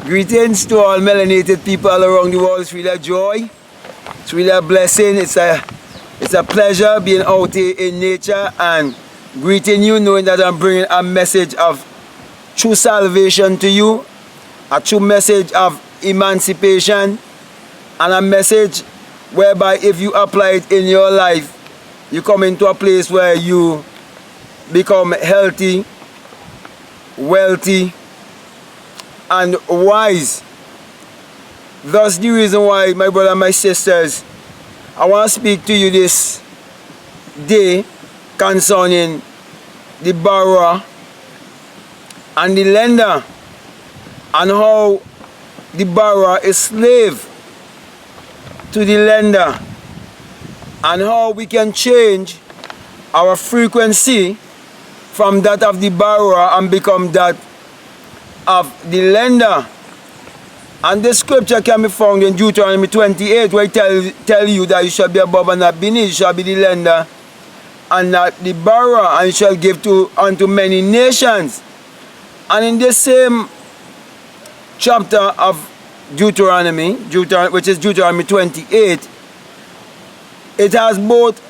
Greetings to all melanated people all around the world. It's really a joy. It's really a blessing. It's a pleasure being out here in nature and greeting you, knowing that I'm bringing a message of true salvation to you, a true message of emancipation, and a message whereby if you apply it in your life, you come into a place where you become healthy, wealthy, and wise. That's the reason why, my brother and my sisters, I want to speak to you this day concerning the borrower and the lender, and how the borrower is slave to the lender, and how we can change our frequency from that of the borrower and become that of the lender. And this scripture can be found in Deuteronomy 28, where it tell you that you shall be above and not beneath, you shall be the lender and not the borrower, and you shall give unto many nations. And in this same chapter of Deuteronomy, which is Deuteronomy 28, it has both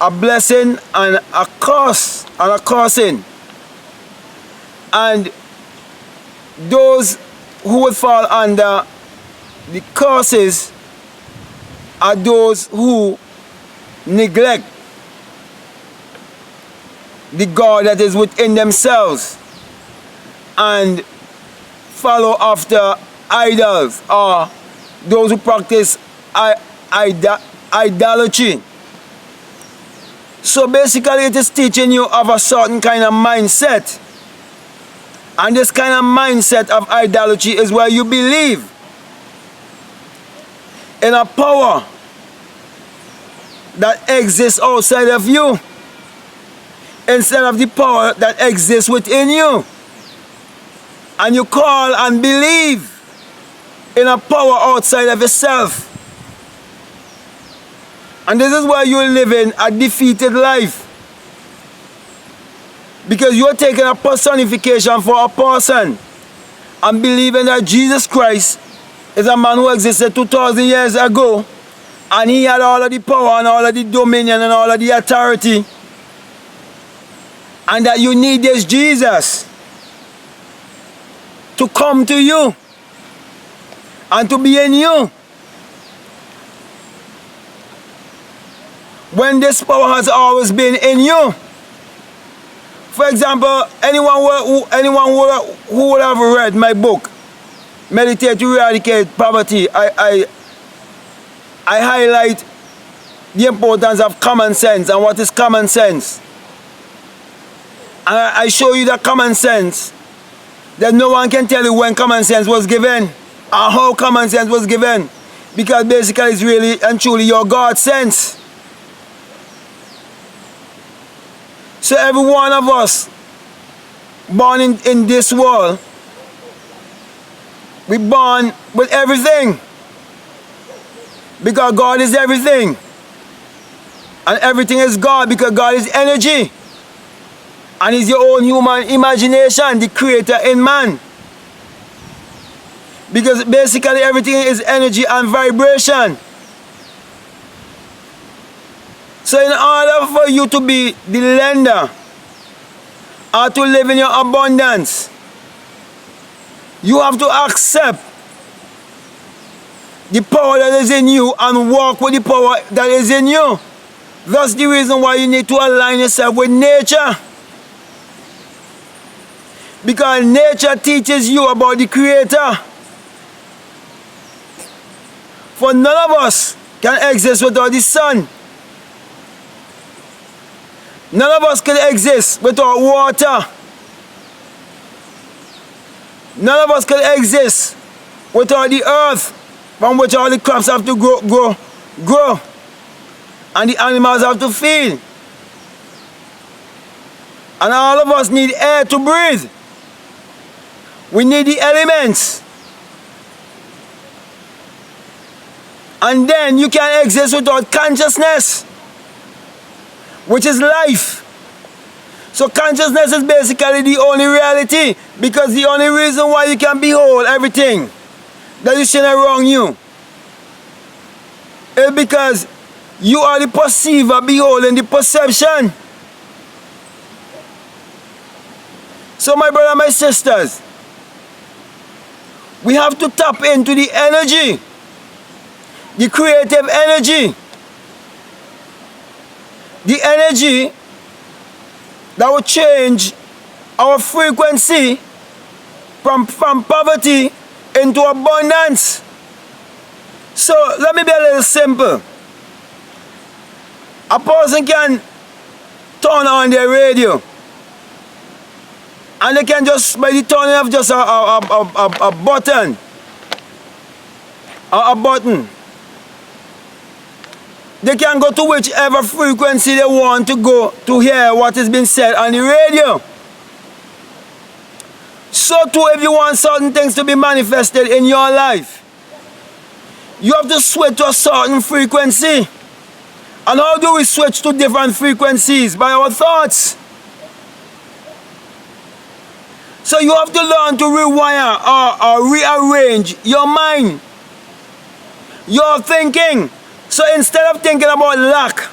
a blessing and a curse and a cursing. And those who would fall under the curses are those who neglect the God that is within themselves and follow after idols, or those who practice idolatry. So basically it is teaching you of a certain kind of mindset. And this kind of mindset of idolatry is where you believe in a power that exists outside of you instead of the power that exists within you. And you call and believe in a power outside of yourself. And this is why you're living a defeated life. Because you're taking a personification for a person and believing that Jesus Christ is a man who existed 2,000 years ago, and he had all of the power and all of the dominion and all of the authority, and that you need this Jesus to come to you and to be in you, when this power has always been in you. For example, anyone who would have read my book, Meditate to Eradicate Poverty, I highlight the importance of common sense and what is common sense. And I show you that common sense, that no one can tell you when common sense was given or how common sense was given, because basically it's really and truly your God sense. So every one of us born in this world, we born with everything, because God is everything, and everything is God, because God is energy, and He's your own human imagination, the creator in man, because basically everything is energy and vibration. So in order for you to be the lender or to live in your abundance, you have to accept the power that is in you and walk with the power that is in you. That's the reason why you need to align yourself with nature. Because nature teaches you about the Creator. For none of us can exist without the sun. None of us can exist without water. None of us can exist without the earth from which all the crops have to grow, and the animals have to feed. And all of us need air to breathe. We need the elements. And then you can exist without consciousness, which is life. So consciousness is basically the only reality, because the only reason why you can behold everything that you see around you is because you are the perceiver beholding the perception. So my brother, my sisters, we have to tap into the energy, the creative energy, the energy that will change our frequency from poverty into abundance. So let me be a little simple. A person can turn on their radio, and they can just, by the turning of just a button, they can go to whichever frequency they want to go to hear what is being said on the radio. So too, if you want certain things to be manifested in your life, you have to switch to a certain frequency. And how do we switch to different frequencies? By our thoughts. So you have to learn to rewire or rearrange your mind, your thinking. So instead of thinking about lack,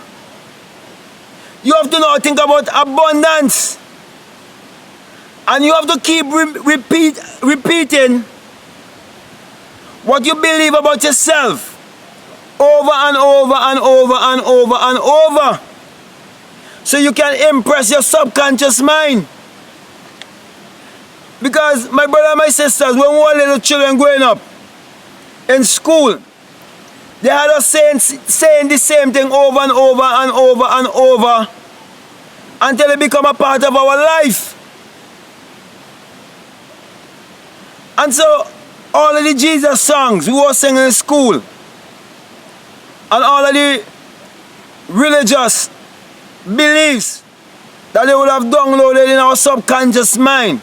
you have to now think about abundance. And you have to keep repeating what you believe about yourself over and over and over and over and over, so you can impress your subconscious mind. Because my brother and my sisters, when we were little children growing up in school, they had us saying the same thing over and over and over and over until it become a part of our life. And so all of the Jesus songs we were singing in school, and all of the religious beliefs that they would have downloaded in our subconscious mind,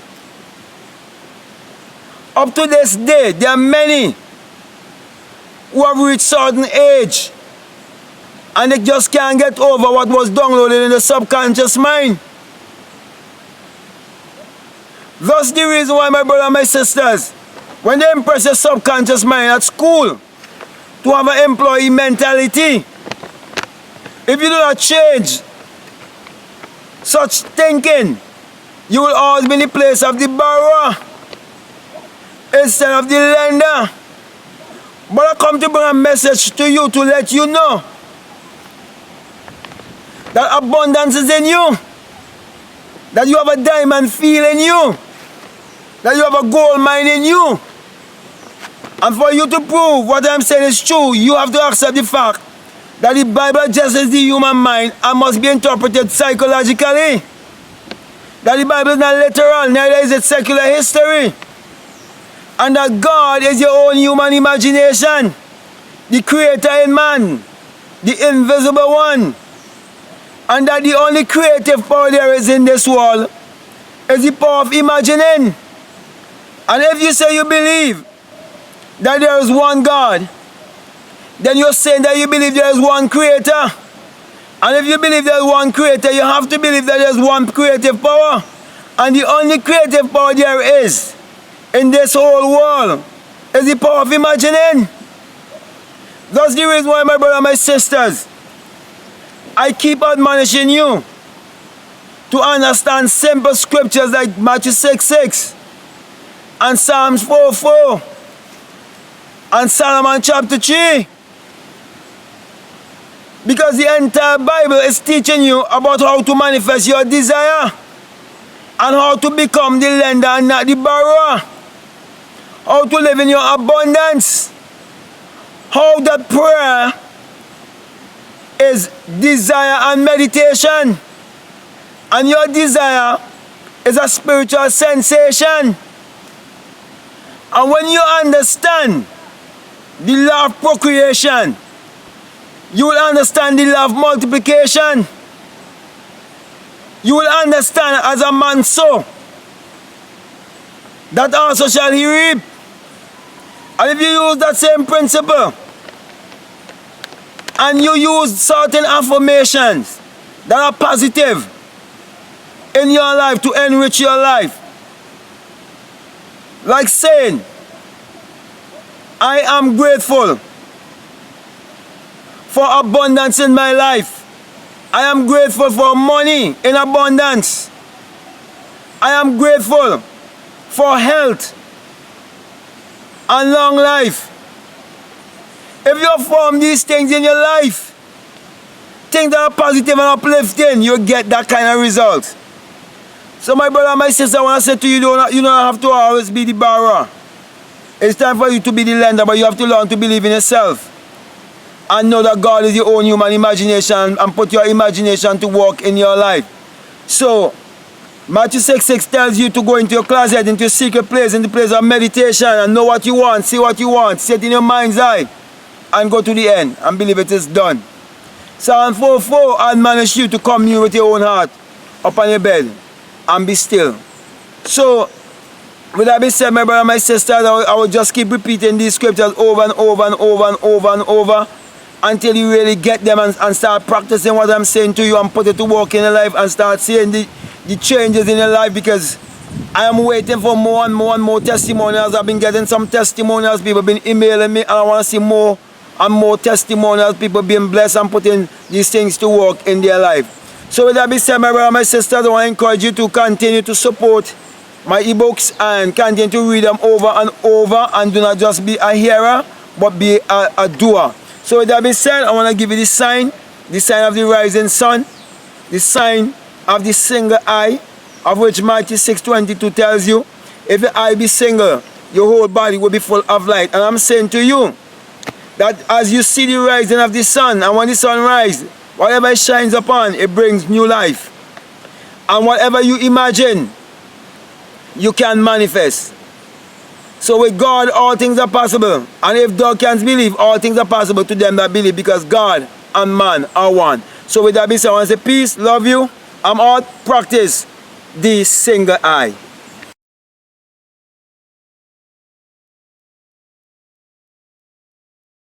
up to this day, there are many who have reached certain age and they just can't get over what was downloaded in the subconscious mind. That's the reason why, my brother and my sisters, when they impress your subconscious mind at school to have an employee mentality, if you do not change such thinking, you will always be in the place of the borrower instead of the lender. But I come to bring a message to you to let you know that abundance is in you, that you have a diamond feel in you, that you have a gold mine in you. And for you to prove what I'm saying is true, you have to accept the fact that the Bible addresses the human mind and must be interpreted psychologically. That the Bible is not literal, neither is it secular history. And that God is your own human imagination, the creator in man, the invisible one. And that the only creative power there is in this world is the power of imagining. And if you say you believe that there is one God, then you're saying that you believe there is one creator. And if you believe there is one creator, you have to believe that there is one creative power. And the only creative power there is in this whole world is the power of imagining. That's the reason why, my brother and my sisters, I keep admonishing you to understand simple scriptures like Matthew 6:6 and Psalms 4:4 and Solomon chapter 3. Because the entire Bible is teaching you about how to manifest your desire and how to become the lender and not the borrower. How to live in your abundance. How that prayer is desire and meditation. And your desire is a spiritual sensation. And when you understand the law of procreation, you will understand the law of multiplication. You will understand, as a man sow, that also shall he reap. And if you use that same principle and you use certain affirmations that are positive, in your life to enrich your life. Like saying, I am grateful for abundance in my life. I am grateful for money in abundance. I am grateful for health and long life. If you form these things in your life, things that are positive and uplifting, you get that kind of result. So my brother and my sister, I want to say to you, you don't have to always be the borrower. It's time for you to be the lender, but you have to learn to believe in yourself. And know that God is your own human imagination, and put your imagination to work in your life. So, Matthew 6:6 tells you to go into your closet, into your secret place, in the place of meditation, and know what you want, see what you want, see it in your mind's eye, and go to the end, and believe it is done. Psalm 4:4 admonish you to commune with your own heart upon your bed, and be still. So, with that being said, my brother and my sisters, I will just keep repeating these scriptures over and over and over and over and over, until you really get them and start practicing what I'm saying to you and put it to work in your life and start seeing the changes in your life, because I am waiting for more and more and more testimonials. I've been getting some testimonials. People have been emailing me, and I want to see more and more testimonials. People being blessed and putting these things to work in their life. So with that being said, my brother and my sisters, I want to encourage you to continue to support my ebooks and continue to read them over and over, and do not just be a hearer, but be a doer. So with that being said, I want to give you the sign of the rising sun, the sign of the single eye, of which Matthew 6:22 tells you, if your eye be single, your whole body will be full of light. And I'm saying to you that as you see the rising of the sun, and when the sun rises, whatever it shines upon, it brings new life. And whatever you imagine, you can manifest. So with God, all things are possible. And if thou canst believe, all things are possible to them that believe, because God and man are one. So with that being said, I want to say peace, love you. I'm out, practice the single eye.